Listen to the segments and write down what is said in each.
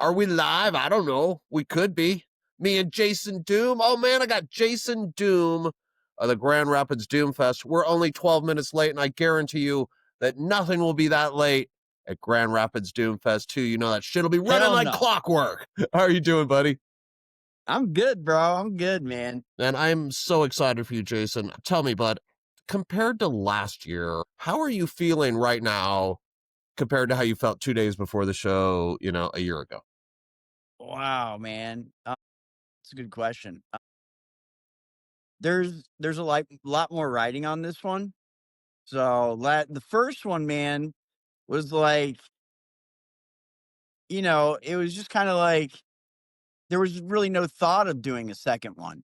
Are we live? I don't know. We could be. Me and Jason Doome. Oh man, I got Jason Doome of the Grand Rapids Doomfest. We're only 12 minutes late, and I guarantee you that nothing will be that late at Grand Rapids Doomfest II. You know that shit'll be running Hell like no. clockwork. How are you doing, buddy? I'm good, bro. I'm good, man. And I'm so excited for you, Jason. Tell me, bud, compared to last year, how are you feeling right now compared to how you felt 2 days before the show, a year ago? Wow, man. It's a good question. There's a lot more writing on this one. So the first one, man, was like, it was just kind of like there was really no thought of doing a second one.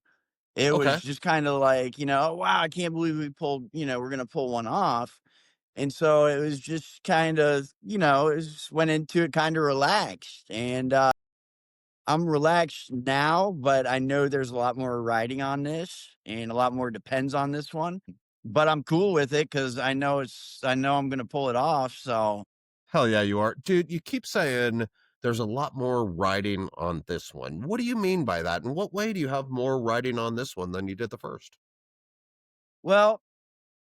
It was Okay. just kind of like, wow, I can't believe we pulled, we're gonna pull one off. And so it was just kind of, it just went into it kind of relaxed. And I'm relaxed now, but I know there's a lot more writing on this and a lot more depends on this one. But I'm cool with it because I know I'm gonna pull it off. So Hell yeah, you are. Dude, you keep saying there's a lot more writing on this one. What do you mean by that? In what way do you have more writing on this one than you did the first? well,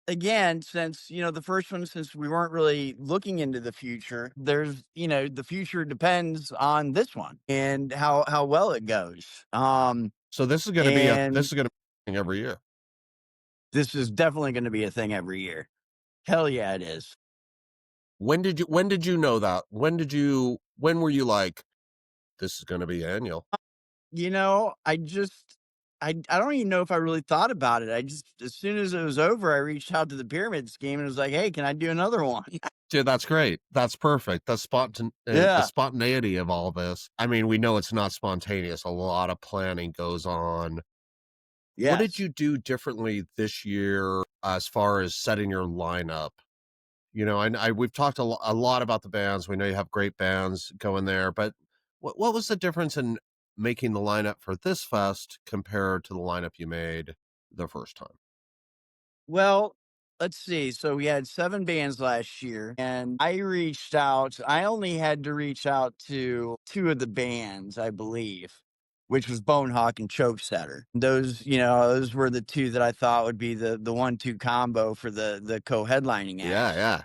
again, since the first one, since we weren't really looking into the future, there's the future depends on this one and how well it goes. So this is going to be And a thing every year. this is definitely gonna be a thing every year. Hell yeah, it is. When did you know that? When were you like, this is going to be annual? I don't even know if I really thought about it. I just as soon as it was over, I reached out to the pyramid scheme and was like, "Hey, can I do another one?" Dude, that's great. That's perfect. The Yeah. spontaneity of all this. I mean, we know it's not spontaneous. A lot of planning goes on. What did Yes. you do differently this year as far as setting your lineup? We've talked a lot about the bands. We know you have great bands going there, but what was the difference in making the lineup for this fest compared to the lineup you made the first time? Well, let's see. So we had 7 bands last year, and I only had to reach out to 2 of the bands, I believe, which was Bonehawk and Chokesetter. Those were the 2 that I thought would be the 1-2 combo for the co-headlining Yeah, acts. yeah.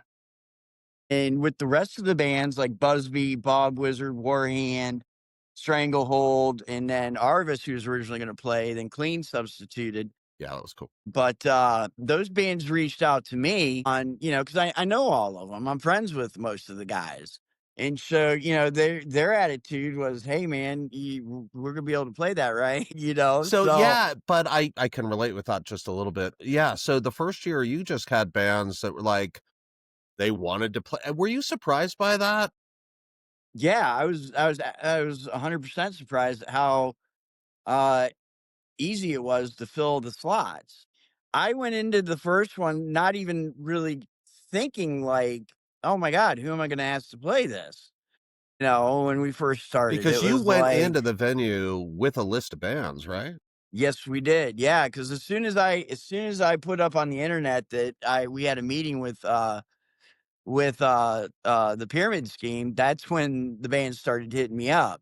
And with the rest of the bands like Busby, Bob Wizard, Warhand, Stranglehold, and then Arvis, who was originally going to play, then Clean substituted. Yeah, that was cool. But those bands reached out to me on, because I know all of them. I'm friends with most of the guys. And so, their attitude was, hey, man, we're going to be able to play that, right? So So yeah, but I can relate with that just a little bit. Yeah, so the first year you just had bands that were like they wanted to play. Were you surprised by that? yeah, I was 100% surprised at how uh, easy it was to fill the slots. I went into the first one not even really thinking like, "Oh my god, who am I gonna ask to play this?" When we first started, Because it you was went like, into the venue with a list of bands, right? "Yes, we did." Yeah, because as soon as I put up on the internet that I we had a meeting with the pyramid scheme, that's when the band started hitting me up.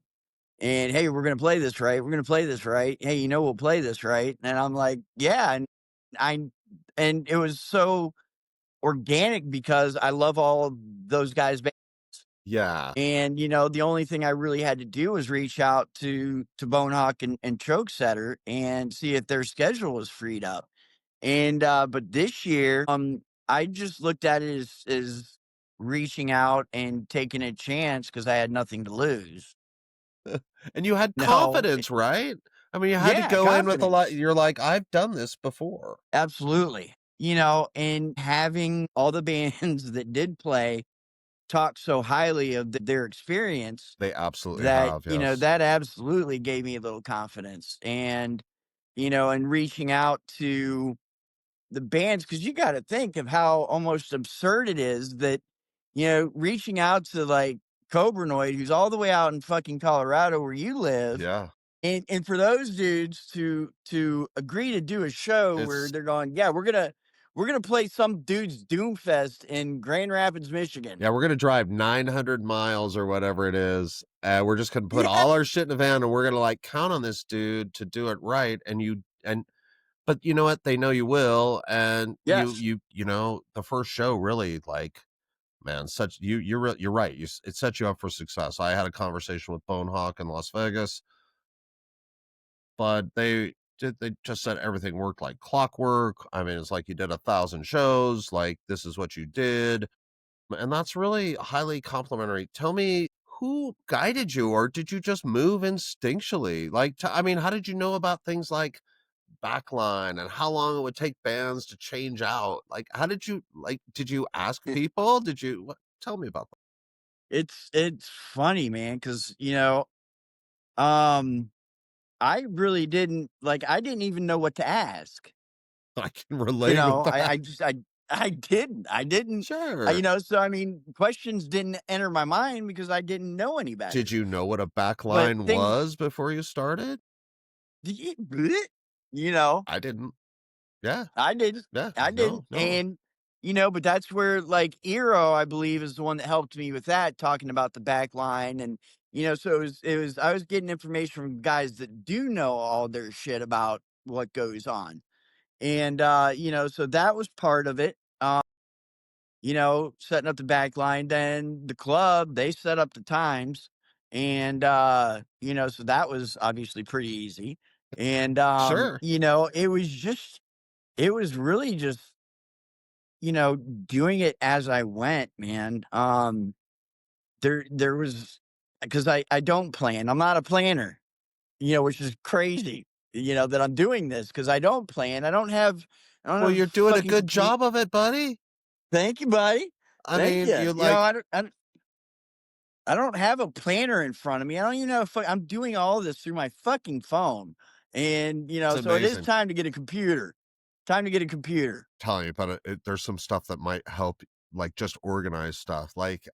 And, "Hey, we're gonna play this, right? We're gonna play this, right? Hey, we'll play this, right?" And I'm like, "Yeah," I and it was so organic because I love all of those guys' bands. Yeah. And, the only thing I really had to do was reach out to Bonehawk and Chokesetter and see if their schedule was freed up. And, but this year, I just looked at it as reaching out and taking a chance because I had nothing to lose. And you had No. confidence, right? I mean, you had to Yeah, go in with a lot. confidence. You're like, I've done this before. Absolutely. And having all the bands that did play talk so highly of their experience They absolutely that, have, yes. that absolutely gave me a little confidence. And reaching out to the bands, because you got to think of how almost absurd it is that, reaching out to like Cobranoid, who's all the way out in fucking Colorado where you live, Yeah. and for those dudes to agree to do a show where It's they're going, "Yeah, we're gonna play some dude's Doomfest in Grand Rapids, Michigan. Yeah, we're gonna drive 900 miles or whatever it is, and we're just gonna put Yeah. all our shit in a van, and we're gonna, like, count on this dude to do it right, and you and but you know what? They know you will, and Yes. the first show really, like, man, such you're right, it sets you up for success. I had a conversation with Bonehawk in Las Vegas, but they just said everything worked like clockwork. I mean, it's like you did 1,000 shows, like, this is what you did. And that's really highly complimentary. Tell me, who guided you, or did you just move instinctually? Like, I mean, how did you know about things like backline and how long it would take bands to change out? Like, how did you, like, did you ask people? Did you, what, tell me about It's funny, man, because um, I really didn't I didn't even know what to ask. that. I can relate with that. I just I didn't Sure. so I mean, questions didn't enter my mind because I didn't know any Did better. you know what a But backline things was before you started? you know, I didn't. Yeah. I didn't. Yeah. I didn't. No, no. And but that's where Eero, I believe, is the one that helped me with that, talking about the back line. And so it was I was getting information from guys that do know all their shit about what goes on. And so that was part of it. Setting up the back line. Then the club, they set up the times. And so that was obviously pretty easy. And Sure. it was really just doing it as I went, man. There was because I don't plan. I'm not a planner, which is crazy, that I'm doing this because I don't plan. I don't Well, have a you're doing a fucking good computer. job of it, buddy. Thank you, buddy. I Thank mean, you. you like, I don't have a planner in front of me. I don't even know if I'm doing all this through my fucking phone. And it's so it is amazing. time to get a computer. Time to get a computer. Telling you, but there's some stuff that might help, like, just organize stuff. Like,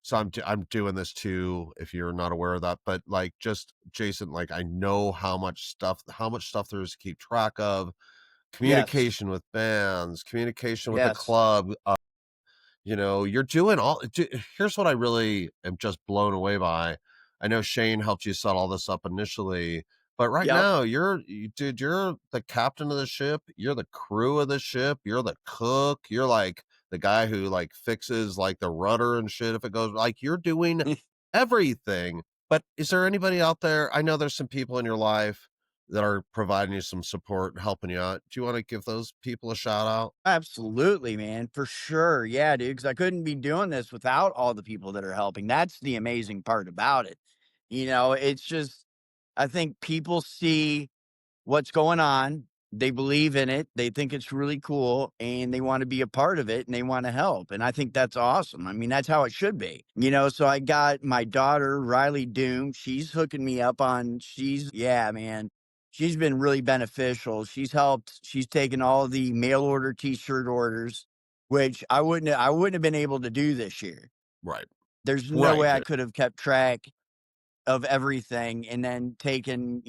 so I'm doing this too, if you're not aware of that. But, like, just Jason, like, I know how much stuff there is to keep track of. Yes. Communication with bands, communication with the Yes. club. You're doing here's what I really am just blown away by. I know Shane helped you set all this up initially, but right Yep. now dude, you're the captain of the ship, you're the crew of the ship, you're the cook, you're like the guy who, like, fixes, like, the rudder and shit if it goes, like, you're doing everything. But is there anybody out there? I know there's some people in your life that are providing you some support and helping you out. Do you want to give those people a shout out? Absolutely, man, for sure. Yeah, dude, because I couldn't be doing this without all the people that are helping. That's the amazing part about it. It's just, I think people see what's going on. They believe in it. They think it's really cool and they want to be a part of it and they want to help. And I think that's awesome. I mean, that's how it should be. So I got my daughter, Riley Doom. She's hooking me up yeah, man. She's been really beneficial. She's taken all the mail order t-shirt orders, which I wouldn't have been able to do this year. Right. There's no Right. way I could have kept track of everything and then taken,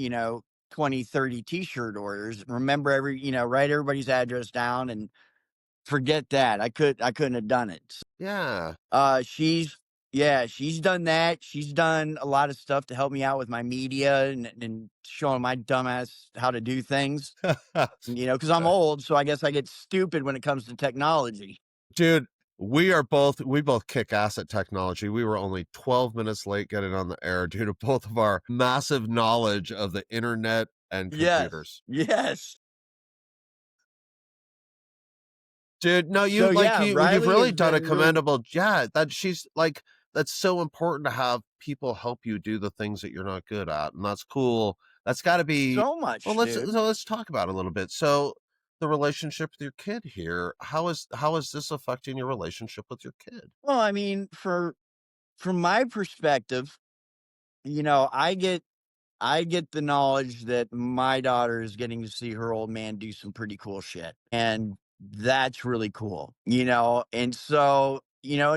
20, 30 t-shirt orders. Remember write everybody's address down and forget that. I couldn't have done it. Yeah. She's yeah, she's done that. She's done a lot of stuff to help me out with my media and showing my dumbass how to do things. Because I'm old, so I guess I get stupid when it comes to technology. Dude, we both kick ass at technology. We were only 12 minutes late getting on the air due to both of our massive knowledge of the internet and Yes. computers. Yes. Dude, no, So yeah, you've Riley really has done a been really commendable, yeah, that she's like, that's so important to have people help you do the things that you're not good at, and that's cool. That's gotta be, so well, much, dude. let's talk about it a little bit. So, the relationship with your kid here, how is this affecting your relationship with your kid? Well, I mean, from my perspective, I get the knowledge that my daughter is getting to see her old man do some pretty cool shit. And that's really cool, And so,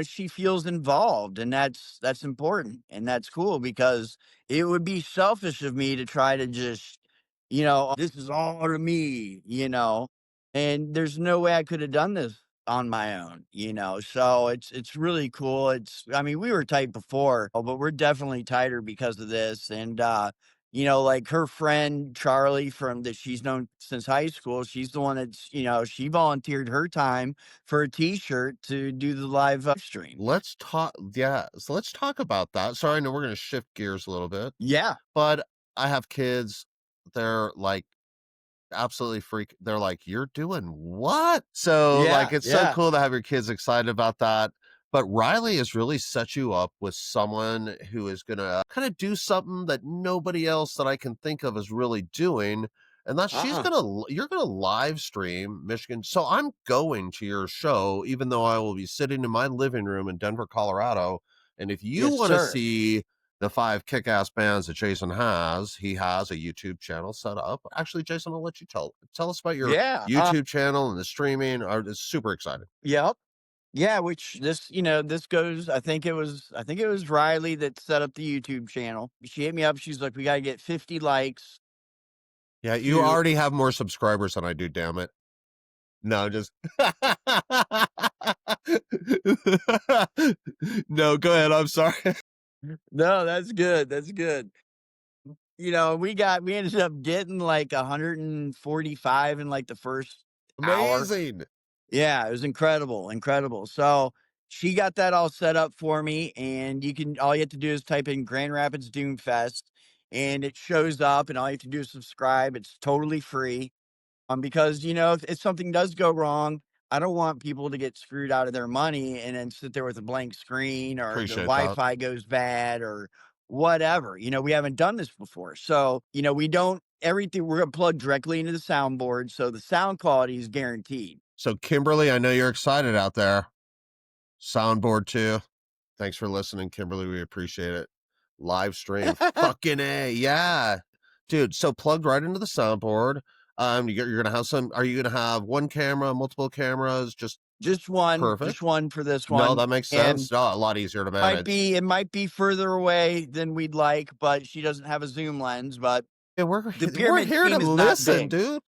she feels involved and that's important. And that's cool because it would be selfish of me to try to just, this is all to me, and there's no way I could have done this on my own, so it's really cool. I mean, we were tight before, but we're definitely tighter because of this. And like her friend Charlie, from that she's known since high school, she's the one that's, she volunteered her time for a t-shirt to do the live stream. Let's talk, yeah, so let's talk about that. Sorry, I know we're gonna shift gears a little bit, Yeah, but I have kids, they're, like, absolutely they're like, "You're doing what?" So, like, yeah, it's so yeah. cool to have your kids excited about that, but Riley has really set you up with someone who is gonna kinda do something that nobody else that I can think of is really doing, and that's Uh-uh. you're gonna live stream Michigan. So I'm going to your show, even though I will be sitting in my living room in Denver, Colorado, and if you Yes, wanna sir. see the 5 kick-ass bands that Jason has, he has a YouTube channel set up. Actually, Jason, I'll let you tell us about your Yeah. YouTube channel and the streaming. It's super exciting. Yep. Yeah, which this goes, I think it was Riley that set up the YouTube channel. She hit me up, she's like, "We gotta get 50 likes Yeah, you to." already have more subscribers than I do, damn it. No, just No, go ahead, I'm sorry. No, that's good, that's good. We ended up getting like 145 in like the first hour. Amazing. Yeah, it was incredible, incredible. So, she got that all set up for me, and all you have to do is type in Grand Rapids Doomfest, and it shows up, and all you have to do is subscribe. It's totally free. Because, if something does go wrong, I don't want people to get screwed out of their money and then sit there with a blank screen, or the Appreciate that. Wi-Fi goes bad or whatever. We haven't done this before. So, we don't everything we're gonna plug directly into the soundboard, so the sound quality is guaranteed. So, Kimberly, I know you're excited out there. Soundboard too. Thanks for listening, Kimberly. We appreciate it. Live stream. Fucking A. Yeah. Dude, so plugged right into the soundboard. You're gonna have are you gonna have one camera, multiple cameras? Just Just perfect. one for this No, one. that makes And sense. No, a lot easier to might manage. be it might be further away than we'd like, but she doesn't have a zoom lens, but Yeah, the we're pyramid here to scheme is not listen, big. dude.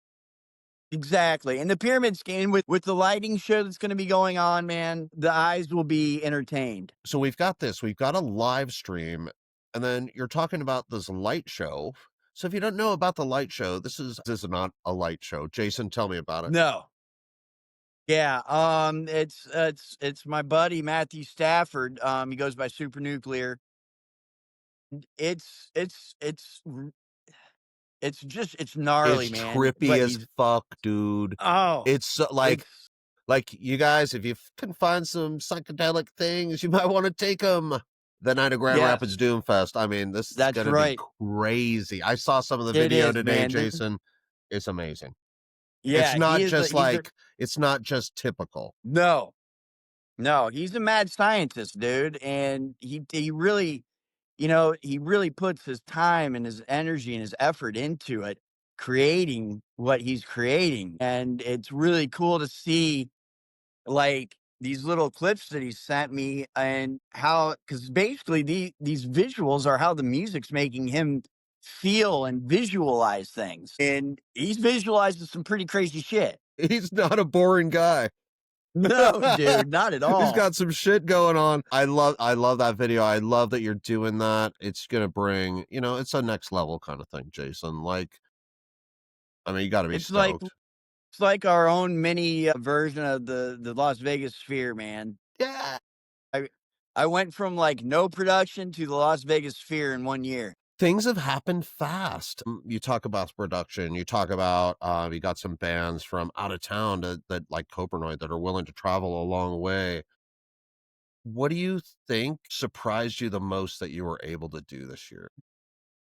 Exactly, and the pyramid scheme with the lighting show that's gonna be going on, man, the eyes will be entertained. So we've got this. We've got a live stream, and then you're talking about this light show. So if you don't know about the light show, this is not a light show. Jason, tell me about it. No. Yeah, it's my buddy Matthew Stafford, he goes by Super Nuclear. It's gnarly, It's man, trippy but as he's fuck, dude. oh, It's so, it's like you guys, if you can find some psychedelic things, you might want to take them. The night of Grand Rapids yes, Doomfest. I mean, this is that's gonna be right. crazy. I saw some of the It video is, today, man, this Jason. It's amazing. It's yeah, not he is just he's a like it's not just typical. no. No, he's a mad scientist, dude, and he really puts his time and his energy and his effort into it, creating what he's creating, and it's really cool to see, like, these little clips that he sent me, and how, because basically these visuals are how the music's making him feel and visualize things, and he's visualizing some pretty crazy shit. He's not a boring guy. No, dude, not at He's all. got some shit going on. I love that video. I love that you're doing that. It's gonna bring, it's a next level kind of thing, Jason. Like, I mean, you gotta be It's like stoked. It's like our own mini version of the Las Vegas Sphere, man. Yeah. I I went from, like, no production to the Las Vegas Sphere in 1 year. Things have happened fast. You talk about production, you talk about, you got some bands from out of town that like Copernoid that are willing to travel a long way. What do you think surprised you the most that you were able to do this year?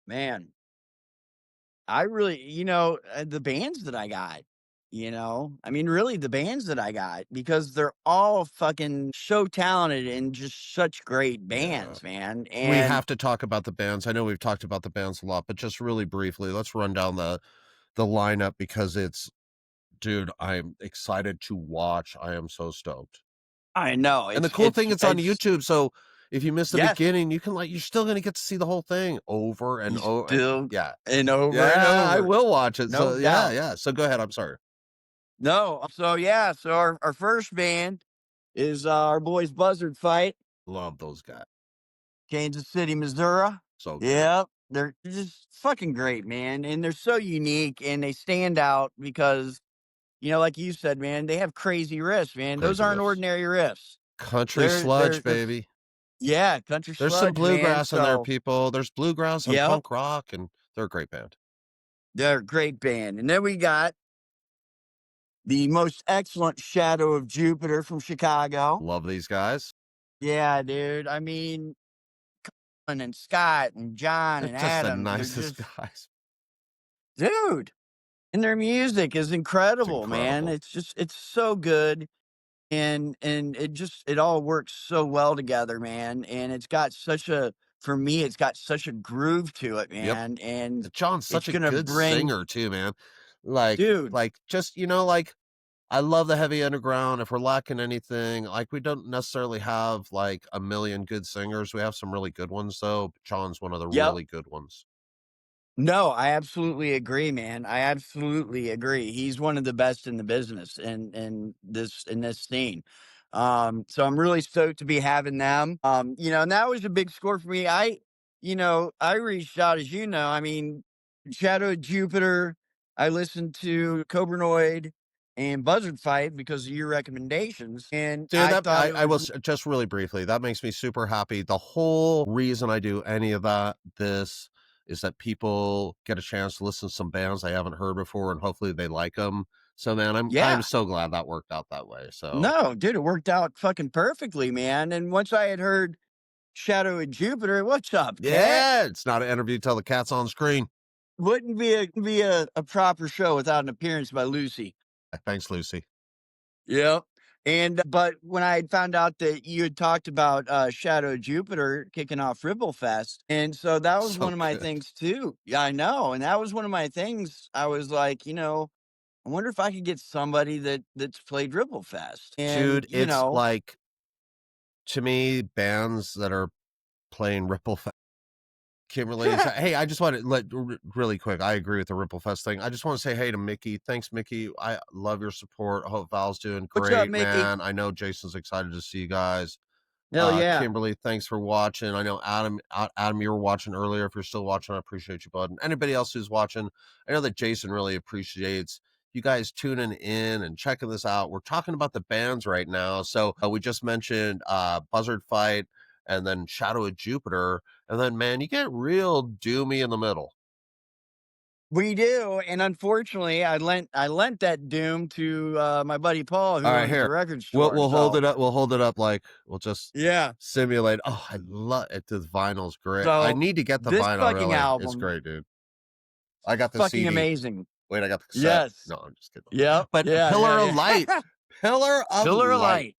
Man, I really the bands that I got, I mean, really, the bands that I got, because they're all fucking so talented and just such great Yeah. bands, man, We and have to talk about the bands. I know we've talked about the bands a lot, but just really briefly, let's run down the lineup because dude, I'm excited to watch. I am so stoked. I know, And the it's cool it's thing, it's on it's YouTube, so if you miss the yes, beginning, you can you're still gonna get to see the whole thing over and you over. still Yeah. and over and Yeah, I over. will watch it. No So yeah, doubt. yeah. So go ahead. I'm sorry. No, so yeah, so our first band is our boys Buzzard Fight, Love those guys. Kansas City, Missouri. So good. Yep, they're just fucking great, man, and they're so unique and they stand out because, like you said, man, they have crazy riffs, man. Those Crazy aren't riffs. ordinary riffs. Country They're sludge, they're baby. yeah, country There's some sludge, man. bluegrass in there, So people. There's bluegrass and yep, punk rock, and they're a great band. they're a great band. And then we got the most excellent Shadow of Jupiter from Chicago. Love these guys. Yeah, dude. I mean, and Scott and John They're and just the Adam, they're nicest just guys. dude. And their music is It's incredible, man. incredible. It's so good. And it all works so well together, man. And it's got such a for me, it's got such a groove to it, Yep. man. And John's it's such a gonna good bring singer too, man. Like dude, like, just, like, I love the heavy underground. If we're lacking anything, like, we don't necessarily have, like, a million good singers. We have some really good ones, though, but John's one of the yep. really good ones. No, I absolutely agree, man. I absolutely agree. He's one of the best in the business in this scene. So I'm really stoked to be having them. And that was a big score for me. I reached out, as you know. I mean, Shadow of Jupiter. I listened to Cobranoid and Buzzard Fight because of your recommendations, and Dude, I that thought it I was will just really briefly, that makes me super happy. The whole reason I do any of this is that people get a chance to listen to some bands they haven't heard before, and hopefully they like them. So, man, I'm yeah. so glad that worked out that way. So, No, dude, it worked out fucking perfectly, man. And once I had heard Shadow of Jupiter, what's up, cat? yeah, it's not an interview till the cat's on screen. Wouldn't be a proper show without an appearance by Lucy. Thanks, Lucy. Yep. And but when I had found out that you had talked about Shadow of Jupiter kicking off Ripple Fest, and so that was one So of my good. things too. Yeah, I know. And that was one of my things. I was like, I wonder if I could get somebody that's played Ripple Fest. And, Dude, it's like, to me, bands that are playing Ripple Kimberly's. Hey, I just want to really quick. I agree with the Ripple Fest thing. I just want to say hey to Mickey. Thanks, Mickey. I love your support. I hope Val's doing what's up, great, Mickey? man. I know Jason's excited to see you guys. Hell yeah. Kimberly, thanks for watching. I know Adam, you were watching earlier. If you're still watching, I appreciate you, bud. And anybody else who's watching, I know that Jason really appreciates you guys tuning in and checking this out. We're talking about the bands right now. So we just mentioned Buzzard Fight and then Shadow of Jupiter. And then, man, you get real doomy in the middle. We do, and unfortunately, I lent that Doom to, my buddy Paul, All who right, owns the here. record We'll store, we'll hold so it up. We'll hold it up like we'll just yeah. simulate. Oh, I love it. The vinyl's great. I So, need to get the this vinyl, fucking really. It's album, great, dude. I got the fucking CD. amazing. Wait, I got the cassette. Yes. No, I'm just kidding. Yep. But Yeah, Pillar of yeah, Light. yeah. Pillar of Pillar of Light. Light.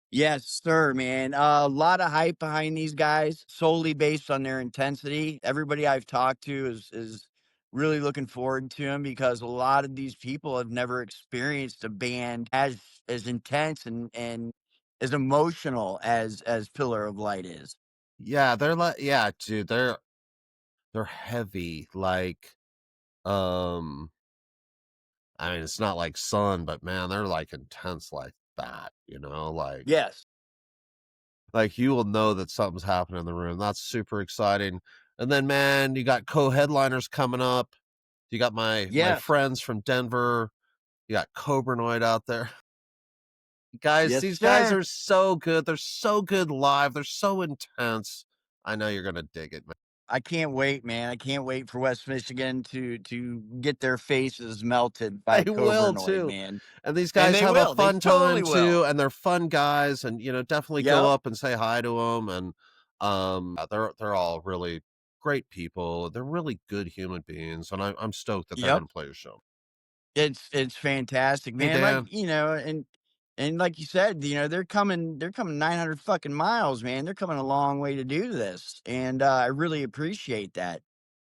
Yes, sir, man. A lot of hype behind these guys, solely based on their intensity. Everybody I've talked to is really looking forward to them because a lot of these people have never experienced a band as intense and as emotional as Pillar of Light is. Yeah, they're like, yeah, dude, they're heavy. Like, um, I mean, it's not like Sun, but man, they're like intense like that, Yes, like you will know that something's happening in the room. That's super exciting. And then, man, you got co-headliners coming up. You got my yes, friends from Denver. You got Cobranoid out there. Guys, yes, these guys sir. are so good. They're so good live. They're so intense. I know you're gonna dig it, man. I can't wait, man. I can't wait for West Michigan to get their faces melted by They will Coburnoid, too. man. And these And guys they have a will. They fun time totally will. too, and they're fun guys, and definitely go Yep. up and say hi to them. And they're all really great people. They're really good human beings, and I'm stoked that they're Yep. gonna play your show. It's fantastic, Hey man. Like, Dan, and like you said, they're coming 900 fucking miles, man. They're coming a long way to do this. And I really appreciate that.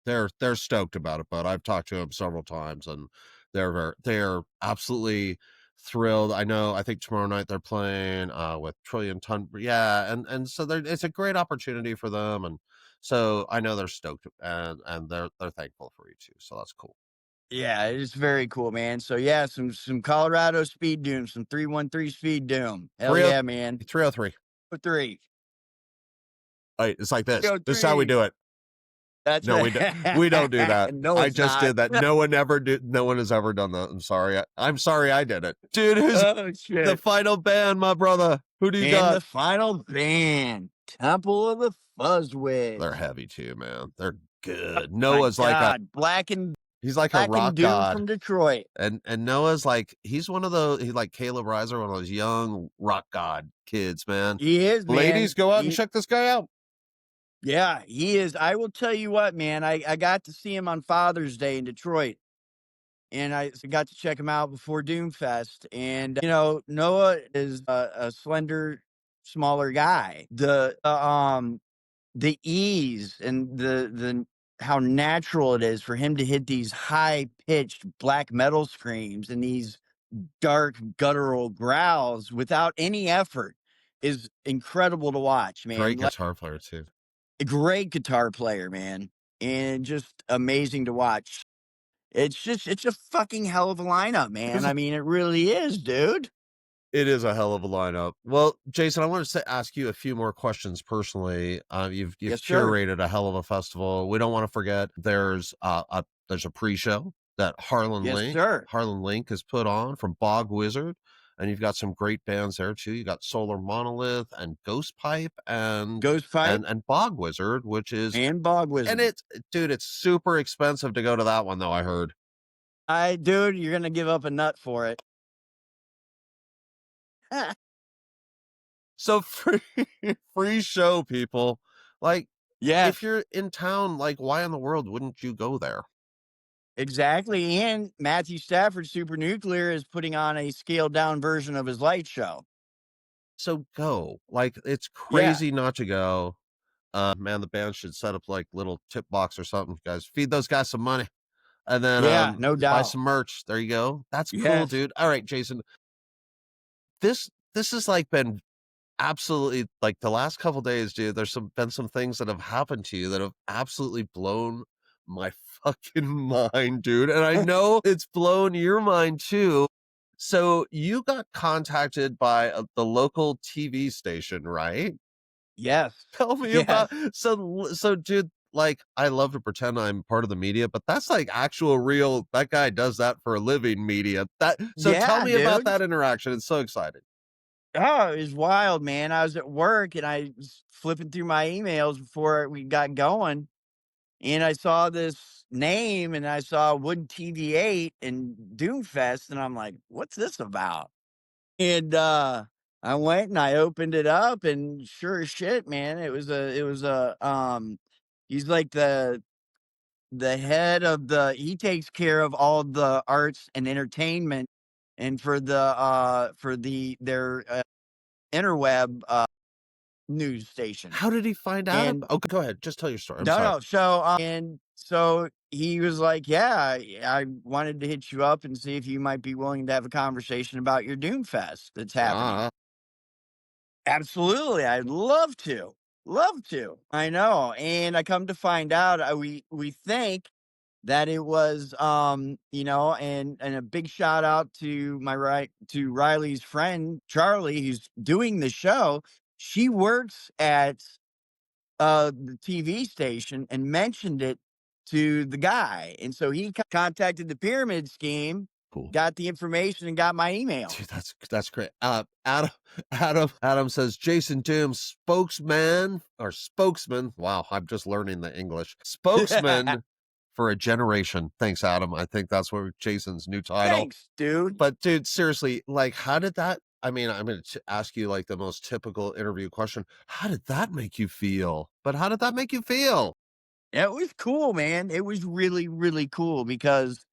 they're stoked about it, but I've talked to them several times, and they're absolutely thrilled. I think tomorrow night they're playing with Trillion Ton. Yeah, and so it's a great opportunity for them, and so I know they're stoked, and they're thankful for you too. So that's cool. Yeah, it's very cool, man. So yeah, some Colorado speed doom, some 313 speed doom. Hell 30 yeah, man. 303. For 3. Right, it's like this. This is how we 303. do it. That's No, right. we don't do that. No, I it's just not. did that. No one has ever done that. I'm sorry. I'm sorry I did it. Dude, who's Oh the shit. final band, my brother? Who do you And the got? final band, Temple of the They're Fuzzwits. heavy too, man. They're Oh good. my Noah's like a God, he's like a Black and rock Doom god. from Detroit. And Noah's like he's one of those he like Caleb Reiser, one of those young rock god kids, man. He is, Ladies, man. go out and check this guy out. Yeah, he is. I will tell you what, man. I got to see him on Father's Day in Detroit, and I got to check him out before Doomfest. And Noah is a slender, smaller guy. The ease and the how natural it is for him to hit these high pitched black metal screams and these dark guttural growls without any effort is incredible to watch, man. Great Like guitar player too. a great guitar player, man, and just amazing to watch. It's a fucking hell of a lineup, man. I mean, it really is, dude. It is a hell of a lineup. Well, Jason, I wanted to ask you a few more questions personally. You've Yes, sir. curated a hell of a festival. We don't want to forget there's a pre-show that Yes, sir. Harlan Link has put on from Bog Wizard, and you've got some great bands there too. You got Solar Monolith and Ghost Pipe Ghost Pipe and Bog Wizard, which is and Bog and Wizard. it's dude, it's super expensive to go to that one though, I heard. Dude, you're gonna give up a nut for it. So free free show, people. Like, if Yes, you're in town, like, why in the world wouldn't you go there? exactly. And Matthew Stafford, Super Nuclear, is putting on a scaled down version of his light show. So go. Like, it's Yeah, crazy not to go. Man, the band should set up like little tip box or something, guys. Feed those guys some money and then yeah, no buy doubt. some merch. There you go. That's cool, Yes, dude. All right, Jason. This has like been absolutely like the last couple days, dude. There's been some things that have happened to you that have absolutely blown my fucking mind, dude. And I know it's blown your mind too. So you got contacted by the local TV station, right? yes, Tell me yes, about so dude, like I love to pretend I'm part of the media, but that's like actual real that guy does that for a living media. That so tell yeah, me about dude. that interaction. It's so exciting. Oh, it was wild, man. I was at work and I was flipping through my emails before we got going, and I saw this name and I saw Wood TV 8 and Doomfest, and I'm like, "What's this about?" And I went and I opened it up, and sure as shit, man, it was a he's like the head of he takes care of all the arts and entertainment, and for their interweb news station. How did he find out And about oh, go ahead. Just tell your story. I'm no, sorry. no. So he was like, "Yeah, I wanted to hit you up and see if you might be willing to have a conversation about your Doomfest that's happening." Ah, Absolutely, I'd love to, love to. I know, and I come to find out, we think that it was, and a big shout out to to Riley's friend Charlie, who's doing the show. She works at the TV station and mentioned it to the guy, and so he contacted the pyramid scheme, cool. got the information, and got my email. Dude, that's great. Adam says Jason Doom spokesman or spokesman. Wow, I'm just learning the English. Spokesman for a generation. Thanks, Adam. I think that's what Jason's new title. Thanks, dude. But dude, seriously, like, how did that? I mean, I'm going to ask you like the most typical interview question. How did that make you feel? But how did that make you feel? It was cool, man. It was really, really cool because,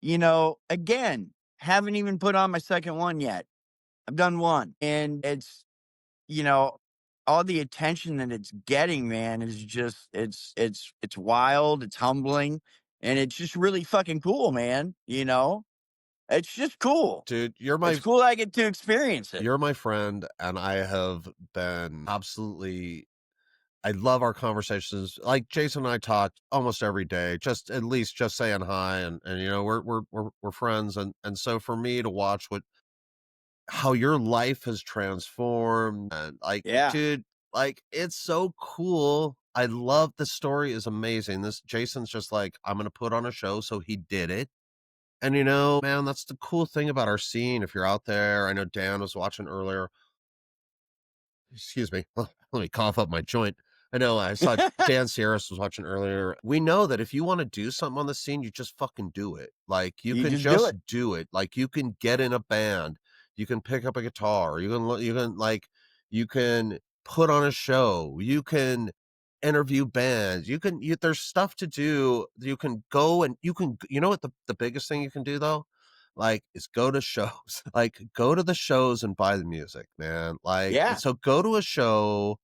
again, haven't even put on my second one yet. I've done one, and you know, all the attention that it's getting, man, is just it's wild, it's humbling, and it's just really fucking cool, man. It's just cool. Dude, It's cool I get to experience it. you're my friend, and I have been absolutely I love our conversations. Like Jason and I talk almost every day, just at least just saying hi, and you know, we're friends, and so for me to watch what how your life has transformed and like, Yeah. dude, like it's so cool. I love the story is amazing. This Jason's just like, I'm gonna put on a show, so he did it. And you know, man, that's the cool thing about our scene. If you're out there, I know Dan was watching earlier. Excuse me. Let me cough up my joint. I know I saw Dan Sierras was watching earlier. We know that if you want to do something on the scene, you just fucking do it. Like you You can just do just it. do it. Like you can get in a band, you can pick up a guitar, you can like you can put on a show, you can interview bands, there's stuff to do. You can go and you know what the biggest thing you can do though? Like, is go to shows. Like, go to the shows and buy the music, man. Like, Yeah. so go to a show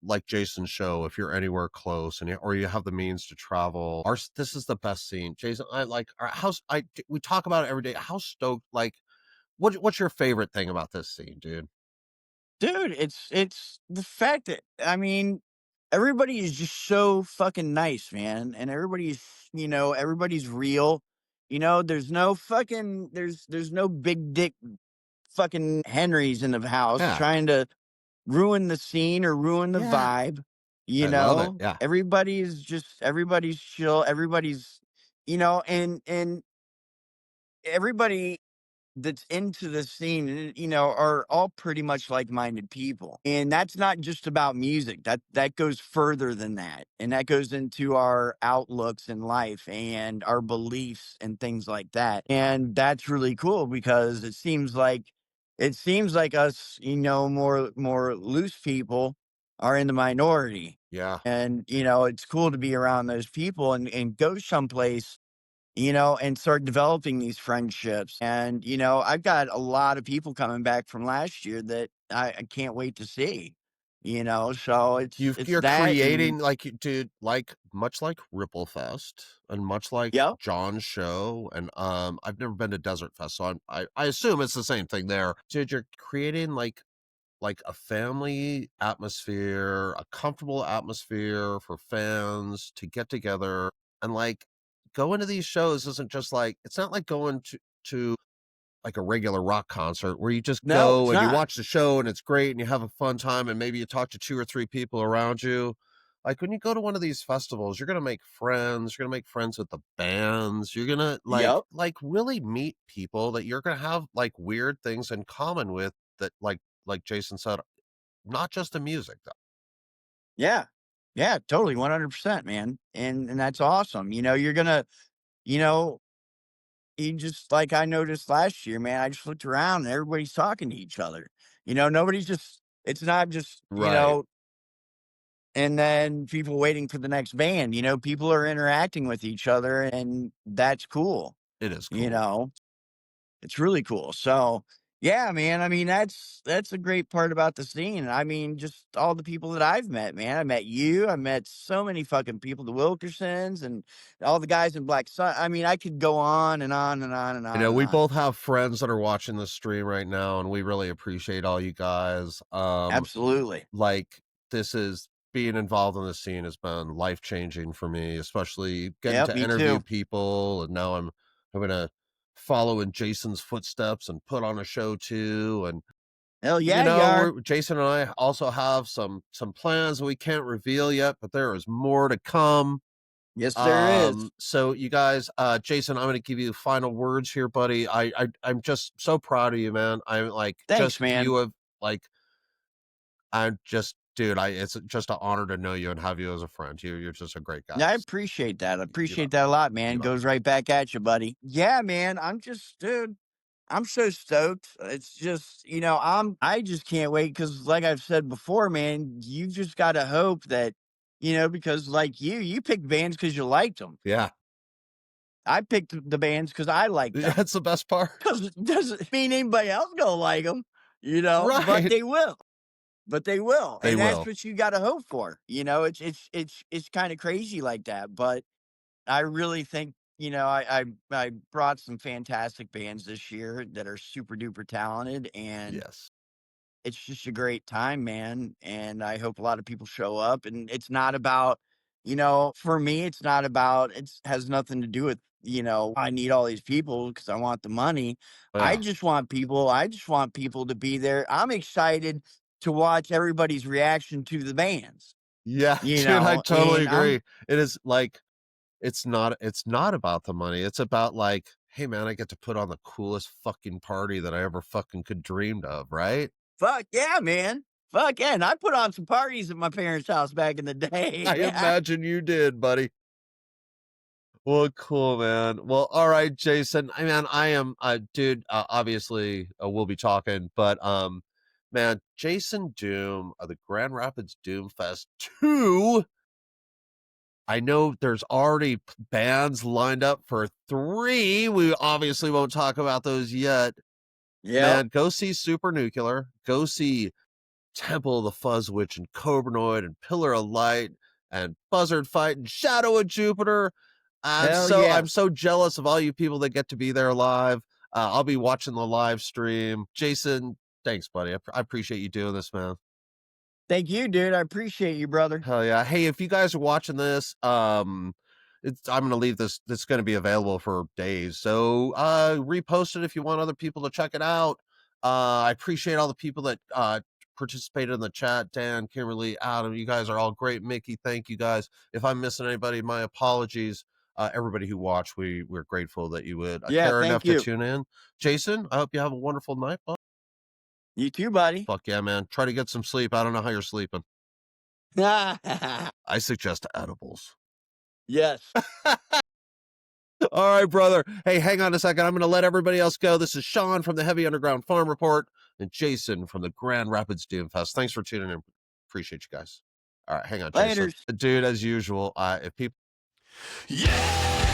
like Jason's show if you're anywhere close and or you have the means to travel. This is the best scene. Jason, I like our house. We talk about it every day. How stoked, like, what's your favorite thing about this scene, dude? Dude, it's the fact that I mean, everybody is just so fucking nice, man, and everybody's, everybody's real. There's no big dick fucking Henrys in the house Yeah. trying to ruin the scene or ruin the Yeah. vibe. I love it. Yeah. Everybody's chill, and everybody that's into the scene, are all pretty much like-minded people. And that's not just about music. That goes further than that. And that goes into our outlooks in life and our beliefs and things like that. And that's really cool because it seems like us, more loose people are in the minority. Yeah. And, it's cool to be around those people and go someplace, and start developing these friendships. And, I've got a lot of people coming back from last year that I can't wait to see, so it's You're that and creating like dude, like much like Ripple Fest and much like yep, John's show and I've never been to Desert Fest, so I assume it's the same thing there. Dude, you're creating like a family atmosphere, a comfortable atmosphere for fans to get together and like go into these shows isn't just like it's not like going to like a regular rock concert where you just no, go it's and you not. watch the show and it's great and you have a fun time and maybe you talk to 2 or 3 people around you. Like when you go to one of these festivals, you're gonna make friends, you're gonna make friends with the bands, you're gonna Yep. like really meet people that you're gonna have like weird things in common with that like Jason said, not just the music though. Yeah. Yeah, totally, 100%, man. And that's awesome. You know, you just like I noticed last year, man, I just looked around and everybody's talking to each other. Nobody's just it's not just, Right. and then people waiting for the next band, people are interacting with each other and that's cool, It is you cool. know? It's really cool. So, yeah, man, I mean, that's a great part about the scene. I mean, just all the people that I've met, man. I met you, I met so many fucking people, the Wilkersons and all the guys in Black Sun. I mean, I could go on and on and on and You on know, and we on. both have friends that are watching the stream right now, and we really appreciate all you guys. Absolutely. Like this is being involved in the scene has been life changing for me, especially getting Yep, to me interview too. people. And now I'm gonna follow in Jason's footsteps and put on a show too. And Hell you yeah, you know, are. we're Jason and I also have some plans we can't reveal yet, but there is more to come. Yes, there is. So you guys, Jason, I'm gonna give you the final words here, buddy. I'm just so proud of you, man. I'm like Thanks, just man. you have like I'm just dude, it's just an honor to know you and have you as a friend. You're just a great guy. Yeah, I appreciate that. I You bet. appreciate that a lot, You man. bet. Goes right back at you, buddy. Yeah, man. Dude, I'm so stoked. It's just, I just can't wait because, like I've said before, man, you just got to hope that, because like you picked bands because you liked them. Yeah. I picked the bands because I liked them. That's the best part. Because it doesn't mean anybody else gonna like them, but Right. they will. But they will. They And that's will. what you got to hope for. It's kind of crazy like that. But I really think, I brought some fantastic bands this year that are super duper talented, and Yes. it's just a great time, man, and I hope a lot of people show up, and it's not about, for me, it's not about, it's has nothing to do with, I need all these people because I want the money. Yeah. I just want people to be there. I'm excited to watch everybody's reaction to the bands, Yeah, dude, I totally and agree. It is like it's not about the money. It's about like, hey man, I get to put on the coolest fucking party that I ever fucking could dreamed of, right? fuck yeah, man. Fuck yeah, and I put on some parties at my parents' house back in the day. I imagine you did, buddy. Well, cool, man. Well, all right, Jason. I am, dude. Obviously, we'll be talking, but man, Jason Doom of the Grand Rapids Doomfest II. I know there's already bands lined up for 3. We obviously won't talk about those yet. Yep. Man, go see Super Nuclear. Go see Temple of the Fuzz Witch and Cobranoid and Pillar of Light and Buzzard Fight and Shadow of Jupiter. Hell I'm yes. so jealous of all you people that get to be there live. I'll be watching the live stream. Jason, thanks, buddy. I appreciate you doing this, man. Thank you, dude. I appreciate you, brother. Hell yeah. Hey, if you guys are watching this, I'm gonna leave this. It's gonna be available for days. So repost it if you want other people to check it out. I appreciate all the people that participated in the chat. Dan, Kimberly, Adam, you guys are all great. Mickey, thank you guys. If I'm missing anybody, my apologies. Everybody who watched, we're grateful that you would Yeah, care enough thank to you. tune in. Jason, I hope you have a wonderful night. Bud. You too, buddy. Fuck yeah, man. Try to get some sleep. I don't know how you're sleeping. I suggest edibles. Yes. All right, brother. Hey, hang on a second. I'm going to let everybody else go. This is Sean from the Heavy Underground Farm Report and Jason from the Grand Rapids Doomfest. Thanks for tuning in. Appreciate you guys. All right, hang on, Jason. Laters. Dude, as usual, if people Yeah!